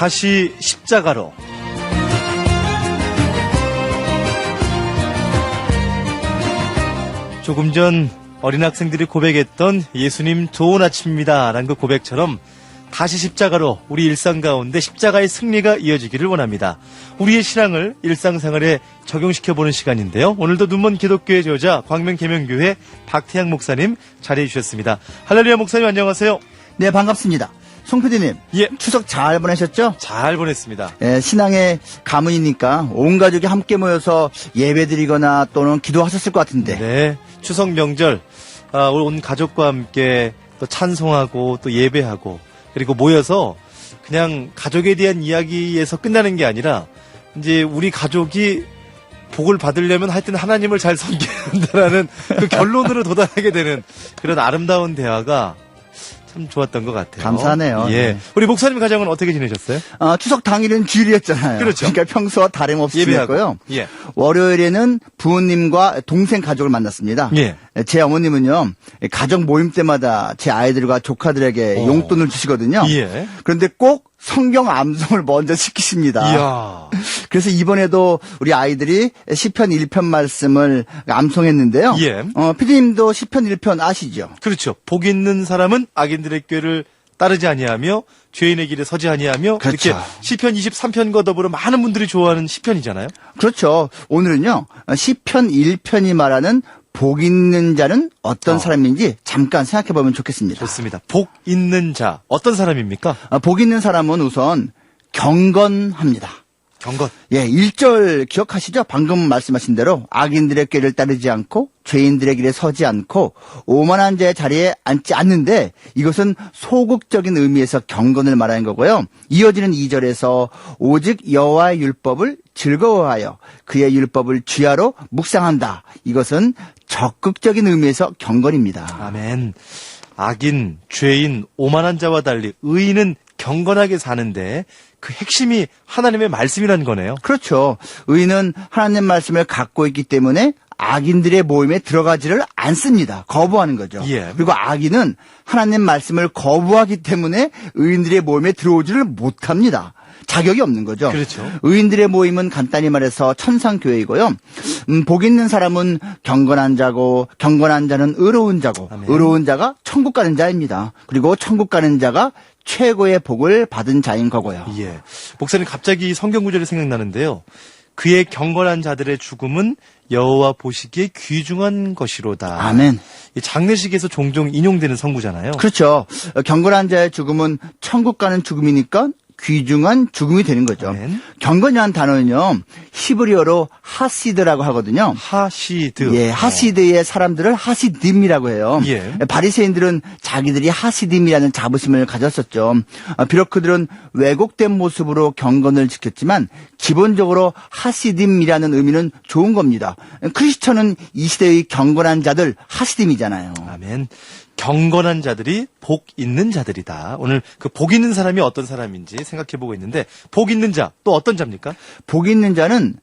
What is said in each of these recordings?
다시 십자가로. 조금 전 어린 학생들이 고백했던 예수님 좋은 아침입니다 라는 그 고백처럼 다시 십자가로 우리 일상 가운데 십자가의 승리가 이어지기를 원합니다. 우리의 신앙을 일상생활에 적용시켜보는 시간인데요. 오늘도 눈먼 기독교의 저자 광명계명교회 박태양 목사님 자리해 주셨습니다. 할렐루야 목사님 안녕하세요. 네, 반갑습니다. 송 PD님, 예. 추석 잘 보내셨죠? 잘 보냈습니다. 예, 신앙의 가문이니까 온 가족이 함께 모여서 예배드리거나 또는 기도하셨을 것 같은데. 네, 추석 명절 온 가족과 함께 또 찬송하고 또 예배하고 그리고 모여서 그냥 가족에 대한 이야기에서 끝나는 게 아니라 이제 우리 가족이 복을 받으려면 하여튼 하나님을 잘 섬겨야 한다라는 그 결론으로 도달하게 되는 그런 아름다운 대화가 참 좋았던 것 같아요. 감사하네요. 예. 네. 우리 목사님 가정은 어떻게 지내셨어요? 추석 당일은 주일이었잖아요. 그렇죠. 그러니까 평소와 다름없이 예배하고. 지냈고요. 예. 월요일에는 부모님과 동생 가족을 만났습니다. 예. 제 어머님은요, 가족 모임 때마다 제 아이들과 조카들에게 용돈을 주시거든요. 예. 그런데 꼭 성경 암송을 먼저 시키십니다. 이야. 그래서 이번에도 우리 아이들이 시편 1편 말씀을 암송했는데요. 예. 피디님도 시편 1편 아시죠? 그렇죠. 복 있는 사람은 악인들의 꾀를 따르지 아니하며 죄인의 길에 서지 아니하며 그렇죠. 이렇게 시편 23편과 더불어 많은 분들이 좋아하는 시편이잖아요. 그렇죠. 오늘은요, 시편 1편이 말하는 복 있는 자는 어떤 사람인지 잠깐 생각해 보면 좋겠습니다. 좋습니다. 복 있는 자 어떤 사람입니까? 복 있는 사람은 우선 경건합니다. 경건. 예, 1절 기억하시죠? 방금 말씀하신 대로 악인들의 꾀를 따르지 않고 죄인들의 길에 서지 않고 오만한 자의 자리에 앉지 않는데 이것은 소극적인 의미에서 경건을 말하는 거고요. 이어지는 2절에서 오직 여호와의 율법을 즐거워하여 그의 율법을 주야로 묵상한다. 이것은 적극적인 의미에서 경건입니다. 아멘. 악인, 죄인, 오만한 자와 달리 의인은 경건하게 사는데 그 핵심이 하나님의 말씀이라는 거네요. 그렇죠. 의인은 하나님 말씀을 갖고 있기 때문에 악인들의 모임에 들어가지를 않습니다. 거부하는 거죠. 예. 그리고 악인은 하나님 말씀을 거부하기 때문에 의인들의 모임에 들어오지를 못합니다. 자격이 없는 거죠. 그렇죠. 의인들의 모임은 간단히 말해서 천상교회이고요. 복 있는 사람은 경건한 자고 경건한 자는 의로운 자고 아멘. 의로운 자가 천국 가는 자입니다. 그리고 천국 가는 자가 최고의 복을 받은 자인 거고요. 예. 목사님 갑자기 성경 구절이 생각나는데요. 그의 경건한 자들의 죽음은 여호와 보시기에 귀중한 것이로다. 아멘. 이 장례식에서 종종 인용되는 성구잖아요. 그렇죠. 경건한 자의 죽음은 천국 가는 죽음이니까 귀중한 죽음이 되는 거죠. 아멘. 경건이라는 단어는요, 히브리어로 하시드라고 하거든요. 하시드. 예, 하시드의 사람들을 하시딤이라고 해요. 예. 바리새인들은 자기들이 하시딤이라는 자부심을 가졌었죠. 비록 그들은 왜곡된 모습으로 경건을 지켰지만 기본적으로 하시딤이라는 의미는 좋은 겁니다. 크리스천은 이 시대의 경건한 자들 하시딤이잖아요. 아멘. 경건한 자들이 복 있는 자들이다. 오늘 그 복 있는 사람이 어떤 사람인지 생각해보고 있는데 복 있는 자 또 어떤 자입니까? 복 있는 자는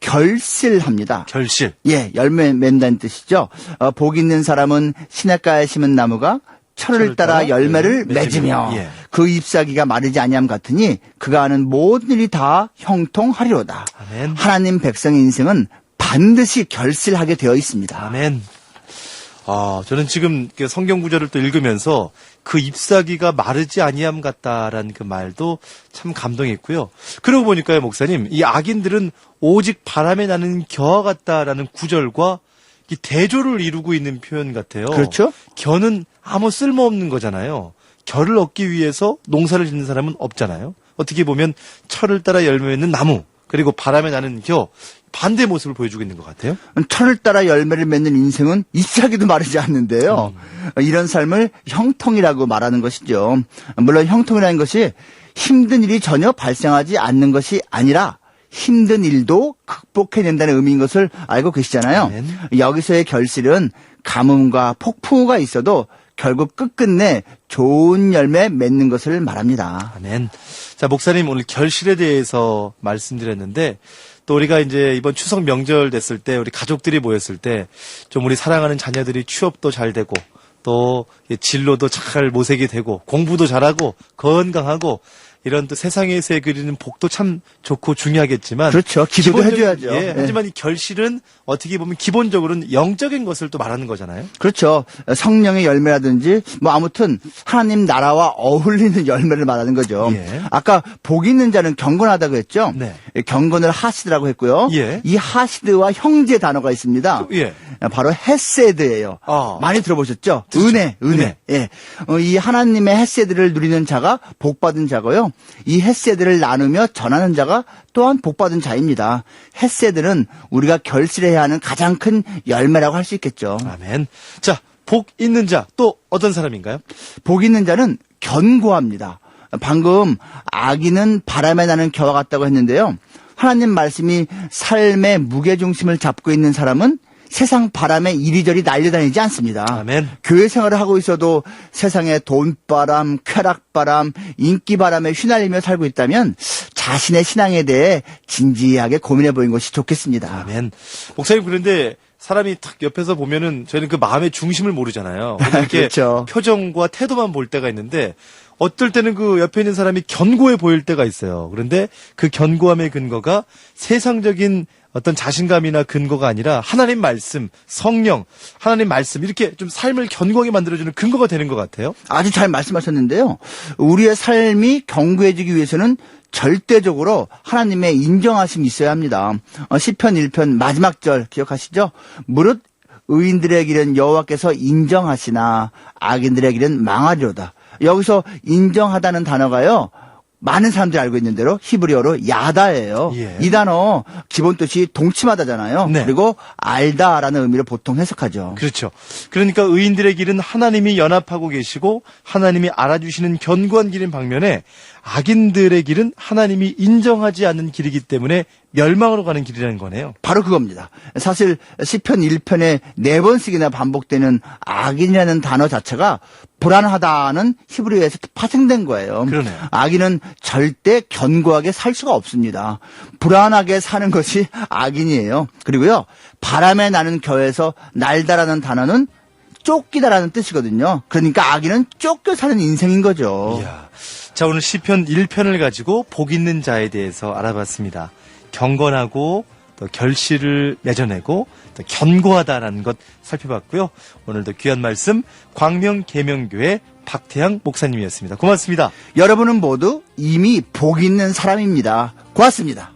결실합니다. 결실. 예, 열매 맺는다는 뜻이죠. 복 있는 사람은 시냇가에 심은 나무가 철을 따라 열매를 맺으며 예. 그 잎사귀가 마르지 아니함 같으니 그가 하는 모든 일이 다 형통하리로다. 아멘. 하나님 백성의 인생은 반드시 결실하게 되어 있습니다. 아멘. 저는 지금 그 성경 구절을 또 읽으면서 그 잎사귀가 마르지 아니함 같다라는 그 말도 참 감동했고요. 그러고 보니까요, 목사님, 이 악인들은 오직 바람에 나는 겨와 같다라는 구절과 이 대조를 이루고 있는 표현 같아요. 그렇죠? 겨는 아무 쓸모없는 거잖아요. 겨를 얻기 위해서 농사를 짓는 사람은 없잖아요. 어떻게 보면 철을 따라 열매 맺는 나무, 그리고 바람에 나는 겨, 반대 모습을 보여주고 있는 것 같아요. 철을 따라 열매를 맺는 인생은 잎사귀도 마르지 않는데요. 이런 삶을 형통이라고 말하는 것이죠. 물론 형통이라는 것이 힘든 일이 전혀 발생하지 않는 것이 아니라 힘든 일도 극복해낸다는 의미인 것을 알고 계시잖아요. 아멘. 여기서의 결실은 가뭄과 폭풍우가 있어도 결국 끝끝내 좋은 열매 맺는 것을 말합니다. 아멘. 자, 목사님 오늘 결실에 대해서 말씀드렸는데 또 우리가 이제 이번 추석 명절 됐을 때 우리 가족들이 모였을 때 좀 우리 사랑하는 자녀들이 취업도 잘 되고 또 진로도 잘 모색이 되고 공부도 잘하고 건강하고 이런 또 세상에서의 그리는 복도 참 좋고 중요하겠지만 그렇죠. 기도도 기본적인- 해줘야죠. 예, 예. 하지만 이 결실은 어떻게 보면 기본적으로는 영적인 것을 또 말하는 거잖아요. 그렇죠. 성령의 열매라든지 뭐 아무튼 하나님 나라와 어울리는 열매를 말하는 거죠. 예. 아까 복 있는 자는 경건하다고 했죠. 네. 경건을 하시드라고 했고요. 예. 이 하시드와 형제 단어가 있습니다. 예. 바로 헤세드예요. 아. 많이 들어보셨죠? 그렇죠. 은혜. 예. 이 하나님의 헤세드를 누리는 자가 복받은 자고요. 이 헤세드를 나누며 전하는 자가 또한 복받은 자입니다. 헤세드는 우리가 결실해야 하는 가장 큰 열매라고 할 수 있겠죠. 아멘. 자, 복 있는 자 또 어떤 사람인가요? 복 있는 자는 견고합니다. 방금 아기는 바람에 나는 겨와 같다고 했는데요. 하나님 말씀이 삶의 무게중심을 잡고 있는 사람은 세상 바람에 이리저리 날려다니지 않습니다. 아멘. 교회 생활을 하고 있어도 세상의 돈바람, 쾌락바람, 인기바람에 휘날리며 살고 있다면 자신의 신앙에 대해 진지하게 고민해 보는 것이 좋겠습니다. 아멘. 목사님 그런데 사람이 탁 옆에서 보면은 저희는 그 마음의 중심을 모르잖아요. 이렇게 그렇죠. 표정과 태도만 볼 때가 있는데 어떨 때는 그 옆에 있는 사람이 견고해 보일 때가 있어요. 그런데 그 견고함의 근거가 세상적인 어떤 자신감이나 근거가 아니라 하나님 말씀, 성령, 하나님 말씀 이렇게 좀 삶을 견고하게 만들어주는 근거가 되는 것 같아요. 아주 잘 말씀하셨는데요. 우리의 삶이 견고해지기 위해서는 절대적으로 하나님의 인정하심이 있어야 합니다. 시편 1편 마지막 절 기억하시죠? 무릇 의인들의 길은 여호와께서 인정하시나 악인들의 길은 망하리로다. 여기서 인정하다는 단어가요. 많은 사람들이 알고 있는 대로 히브리어로 야다예요. 예. 이 단어 기본 뜻이 동침하다잖아요. 네. 그리고 알다라는 의미로 보통 해석하죠. 그렇죠. 그러니까 의인들의 길은 하나님이 연합하고 계시고 하나님이 알아주시는 견고한 길인 방면에 악인들의 길은 하나님이 인정하지 않는 길이기 때문에 멸망으로 가는 길이라는 거네요. 바로 그겁니다. 사실 시편 1편에 4번씩이나 반복되는 악인이라는 단어 자체가 불안하다는 히브리어에서 파생된 거예요. 그러네요. 악인은 절대 견고하게 살 수가 없습니다. 불안하게 사는 것이 악인이에요. 그리고요. 바람에 나는 겨에서 날다라는 단어는 쫓기다라는 뜻이거든요. 그러니까 악인은 쫓겨 사는 인생인 거죠. 이야. 자, 오늘 시편 1편을 가지고 복 있는 자에 대해서 알아봤습니다. 경건하고 또 결실을 맺어내고 또 견고하다라는 것 살펴봤고요. 오늘도 귀한 말씀 광명계명교회 박태양 목사님이었습니다. 고맙습니다. 여러분은 모두 이미 복 있는 사람입니다. 고맙습니다.